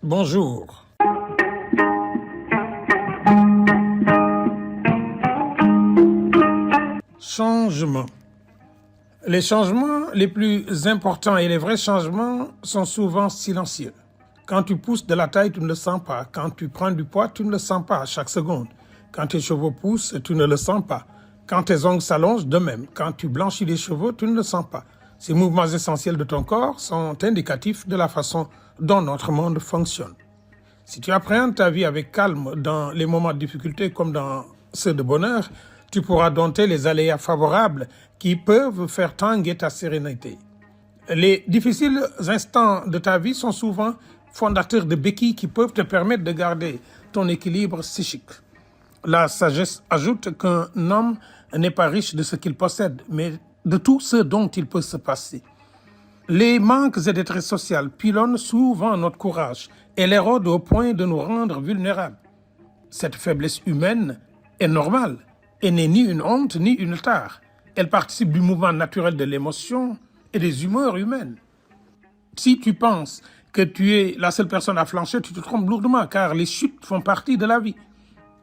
Bonjour. Changement. Les changements les plus importants et les vrais changements sont souvent silencieux. Quand tu pousses de la taille, tu ne le sens pas. Quand tu prends du poids, tu ne le sens pas à chaque seconde. Quand tes cheveux poussent, tu ne le sens pas. Quand tes ongles s'allongent, de même. Quand tu blanchis les cheveux, tu ne le sens pas. Ces mouvements essentiels de ton corps sont indicatifs de la façon dont notre monde fonctionne. Si tu appréhendes ta vie avec calme dans les moments de difficulté comme dans ceux de bonheur, tu pourras dompter les aléas favorables qui peuvent faire tanguer ta sérénité. Les difficiles instants de ta vie sont souvent fondateurs de béquilles qui peuvent te permettre de garder ton équilibre psychique. La sagesse ajoute qu'un homme n'est pas riche de ce qu'il possède, mais de tout ce dont il peut se passer. Les manques et détresse sociale pilonnent souvent notre courage et l'érodent au point de nous rendre vulnérables. Cette faiblesse humaine est normale et n'est ni une honte ni une tare. Elle participe du mouvement naturel de l'émotion et des humeurs humaines. Si tu penses que tu es la seule personne à flancher, tu te trompes lourdement car les chutes font partie de la vie.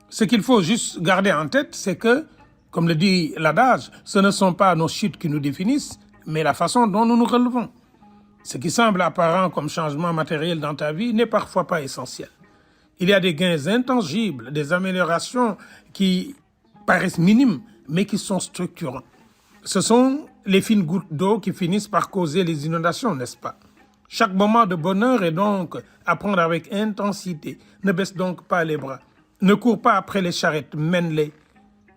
Ce qu'il faut juste garder en tête, c'est que, comme le dit l'adage, ce ne sont pas nos chutes qui nous définissent, mais la façon dont nous nous relevons. Ce qui semble apparent comme changement matériel dans ta vie n'est parfois pas essentiel. Il y a des gains intangibles, des améliorations qui paraissent minimes, mais qui sont structurants. Ce sont les fines gouttes d'eau qui finissent par causer les inondations, n'est-ce pas? Chaque moment de bonheur est donc à prendre avec intensité. Ne baisse donc pas les bras. Ne cours pas après les charrettes, mène-les.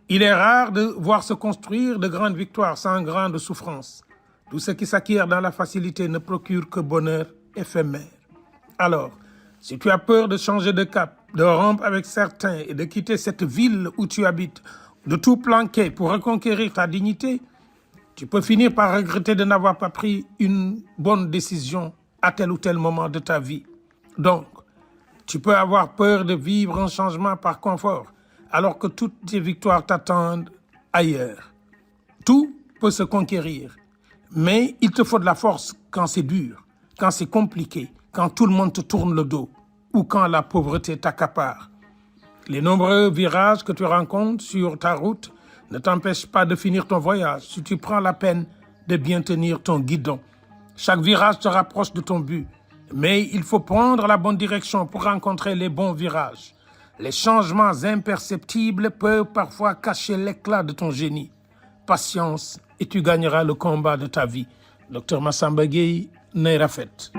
Il est rare de voir se construire de grandes victoires sans grande souffrance. Tout ce qui s'acquiert dans la facilité ne procure que bonheur éphémère. Alors, si tu as peur de changer de cap, de rompre avec certains et de quitter cette ville où tu habites, de tout planquer pour reconquérir ta dignité, tu peux finir par regretter de n'avoir pas pris une bonne décision à tel ou tel moment de ta vie. Donc, tu peux avoir peur de vivre un changement par confort, alors que toutes tes victoires t'attendent ailleurs. Tout peut se conquérir, mais il te faut de la force quand c'est dur, quand c'est compliqué, quand tout le monde te tourne le dos ou quand la pauvreté t'accapare. Les nombreux virages que tu rencontres sur ta route ne t'empêchent pas de finir ton voyage si tu prends la peine de bien tenir ton guidon. Chaque virage te rapproche de ton but, mais il faut prendre la bonne direction pour rencontrer les bons virages. Les changements imperceptibles peuvent parfois cacher l'éclat de ton génie. Patience et tu gagneras le combat de ta vie. Dr Massamba Gueye, Nairafet.